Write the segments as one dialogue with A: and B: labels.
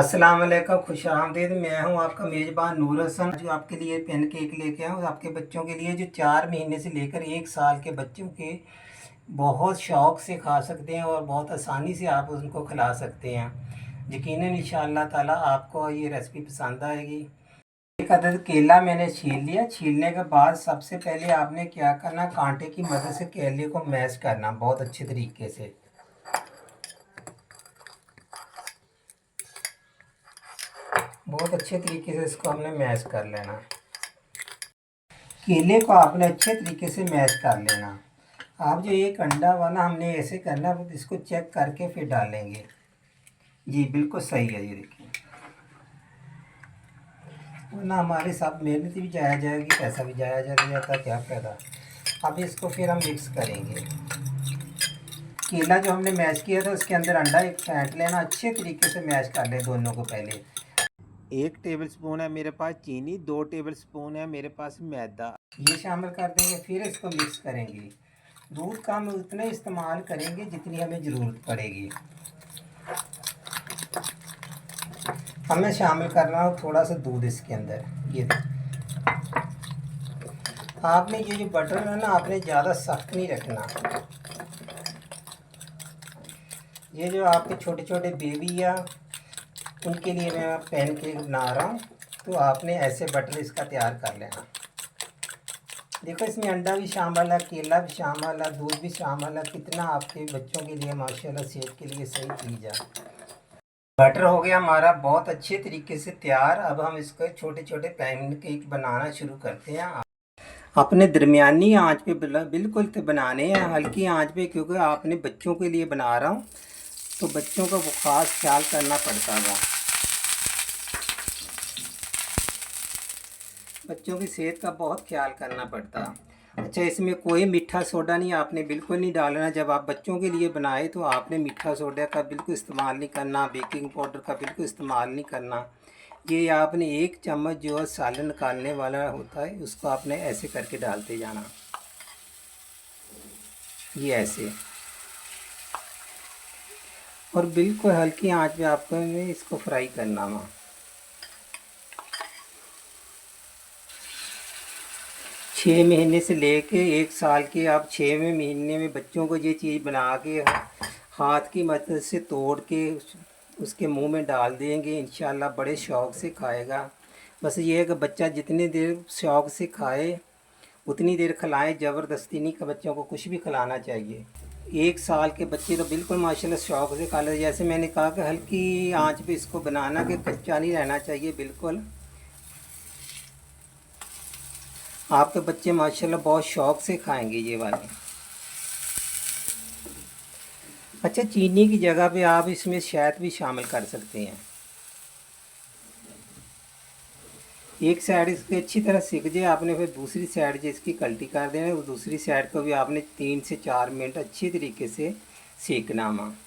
A: अस्सलाम वालेकुम, खुश आमदीद। मैं हूं आपका मेज़बान नूर हसन, जो आपके लिए पेन केक लेके आया हूँ आपके बच्चों के लिए, जो 4 महीने से लेकर 1 साल के बच्चों के बहुत शौक़ से खा सकते हैं और बहुत आसानी से आप उनको खिला सकते हैं। यकीनन इंशाअल्लाह ताला आपको ये रेसिपी पसंद आएगी। एक अदद केला मैंने छील लिया। छीलने के बाद सबसे पहले आपने क्या करना, कांटे की मदद से केले को मैश करना बहुत अच्छे तरीके से। बहुत अच्छे तरीके से इसको हमने मैश कर लेना। केले को आपने अच्छे तरीके से मैश कर लेना। आप जो एक अंडा वाला हमने ऐसे करना, इसको चेक करके फिर डालेंगे। जी बिल्कुल सही है, ये देखिए, वरना हमारी सब मेहनत भी जाया जाएगी, पैसा भी जाया जाता, क्या फ़ायदा। अब इसको फिर हम मिक्स करेंगे। केला जो हमने मैश किया था उसके अंदर अंडा एक फेंट लेना, अच्छे तरीके से मैश कर लें दोनों को। पहले
B: 1 टेबलस्पून है मेरे पास चीनी, 2 टेबलस्पून है मेरे पास मैदा,
A: ये शामिल कर देंगे। फिर इसको मिक्स करेंगे। दूध का हम उतना इस्तेमाल करेंगे जितनी हमें ज़रूरत पड़ेगी। हमें शामिल करना हो थोड़ा सा दूध इसके अंदर। ये आपने ये जो बटर है ना, आपने ज़्यादा सख्त नहीं रखना। ये जो आपके छोटे छोटे बेबी या उनके लिए मैं पैन केक बना रहा हूँ, तो आपने ऐसे बटर इसका तैयार कर लेना। देखो, इसमें अंडा भी शामिल है, केला भी शामिल है, दूध भी शामिल है। कितना आपके बच्चों के लिए माशाल्लाह सेहत के लिए सही चीज़ है। बटर हो गया हमारा बहुत अच्छे तरीके से तैयार। अब हम इसको छोटे छोटे पैन केक बनाना शुरू करते हैं। अपने दरमियानी आंच पे बिल्कुल तो बनाने हैं, हल्की आंच पे, क्योंकि आपने बच्चों के लिए बना रहा हूँ तो बच्चों का वो ख़ास ख्याल करना पड़ता है। बच्चों की सेहत का बहुत ख्याल करना पड़ता है। अच्छा, इसमें कोई मीठा सोडा नहीं, आपने बिल्कुल नहीं डालना। जब आप बच्चों के लिए बनाए तो आपने मीठा सोडा का बिल्कुल इस्तेमाल नहीं करना, बेकिंग पाउडर का बिल्कुल इस्तेमाल नहीं करना। ये आपने 1 चम्मच जो है सालन निकालने वाला होता है, उसको आपने ऐसे करके डालते जाना। ये ऐसे, और बिल्कुल हल्की आंच पे आपको इसको फ्राई करना वहाँ। 6 महीने से लेके 1 साल के, आप 6वें महीने में बच्चों को ये चीज़ बना के हाथ की मदद से तोड़ के उसके मुंह में डाल देंगे, इंशाल्लाह बड़े शौक़ से खाएगा। बस ये है कि बच्चा जितनी देर शौक़ से खाए उतनी देर खिलाएं, ज़बरदस्ती नहीं कि बच्चों को कुछ भी खिलाना चाहिए। 1 साल के बच्चे तो बिल्कुल माशाल्लाह शौक़ से खा ले। जैसे मैंने कहा कि हल्की आंच पे इसको बनाना, कि कच्चा नहीं रहना चाहिए बिल्कुल। आपके बच्चे माशाल्लाह बहुत शौक़ से खाएंगे ये वाले। अच्छा, चीनी की जगह पे आप इसमें शहद भी शामिल कर सकते हैं। एक साइड इसकी अच्छी तरह सीख जाए आपने, फिर दूसरी साइड जो इसकी कल्टी कर देना, वो दूसरी साइड को भी आपने 3 से 4 मिनट अच्छी तरीके से सेकना वहाँ।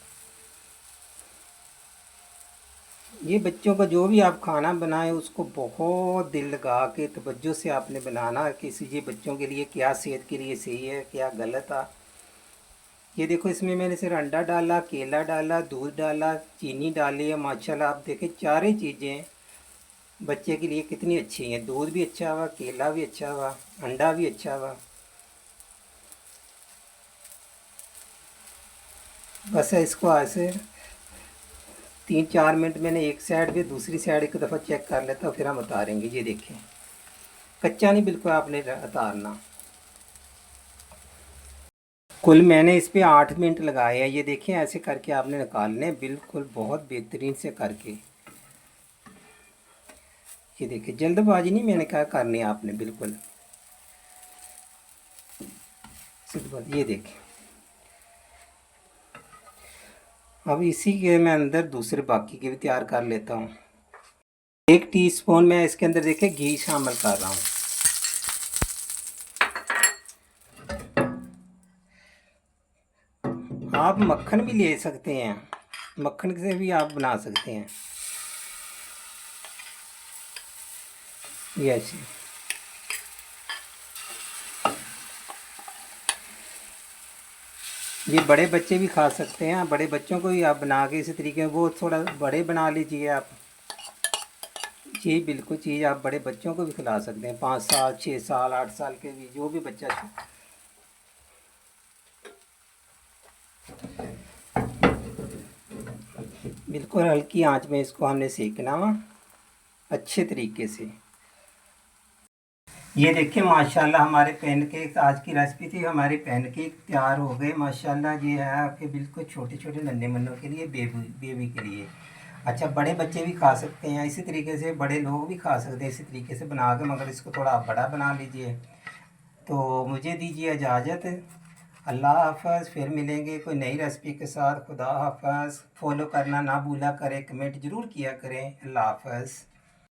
A: ये बच्चों का जो भी आप खाना बनाएं उसको बहुत दिल लगा के तवज्जो से आपने बनाना, किसी ये बच्चों के लिए क्या सेहत के लिए सही है क्या गलत है। ये देखो, इसमें मैंने सिर्फ अंडा डाला, केला डाला, दूध डाला, चीनी डाली है। माशाल्लाह आप देखें चारे चीज़ें बच्चे के लिए कितनी अच्छी हैं। दूध भी अच्छा हुआ, केला भी अच्छा हुआ, अंडा भी अच्छा हुआ। बस इसको ऐसे 3-4 मिनट मैंने एक साइड भी, दूसरी साइड एक दफ़ा चेक कर लेता हूँ, फिर हम उतारेंगे। ये देखें, कच्चा नहीं बिल्कुल आपने उतारना। कुल मैंने इस पे 8 मिनट लगाए हैं। ये देखें, ऐसे करके आपने निकालने बिल्कुल बहुत बेहतरीन से करके। ये देखिए, जल्दबाजी नहीं मैंने कहा करनी आपने बिल्कुल। ये देखें, अब इसी के मैं अंदर दूसरे बाकी के भी तैयार कर लेता हूँ। 1 टीस्पून मैं इसके अंदर देखें घी शामिल कर रहा हूँ। आप मक्खन भी ले सकते हैं, मक्खन से भी आप बना सकते हैं। ये ऐसे, ये बड़े बच्चे भी खा सकते हैं। बड़े बच्चों को भी आप बना के इसी तरीके, वो थोड़ा बड़े बना लीजिए आप, ये बिल्कुल चीज़ आप बड़े बच्चों को भी खिला सकते हैं, 5 साल 6 साल 8 साल के भी, जो भी बच्चा बिल्कुल हल्की आंच में इसको हमने सेकना हुआ अच्छे तरीके से। ये देखिए माशाल्लाह हमारे पैनकेक, आज की रेसिपी थी हमारे पैनकेक तैयार हो गए माशाल्लाह। ये है आपके बिल्कुल छोटे छोटे नन्हे मुन्नों के लिए, बेबी के लिए। अच्छा बड़े बच्चे भी खा सकते हैं इसी तरीके से, बड़े लोग भी खा सकते हैं इसी तरीके से बना के, मगर इसको थोड़ा बड़ा बना लीजिए। तो मुझे दीजिए इजाज़त, अल्लाह हाफ़िज़। फिर मिलेंगे कोई नई रेसिपी के साथ। खुदा हाफ़िज़। फॉलो करना ना भूला करें, कमेंट ज़रूर किया करें। अल्लाह हाफ़िज़।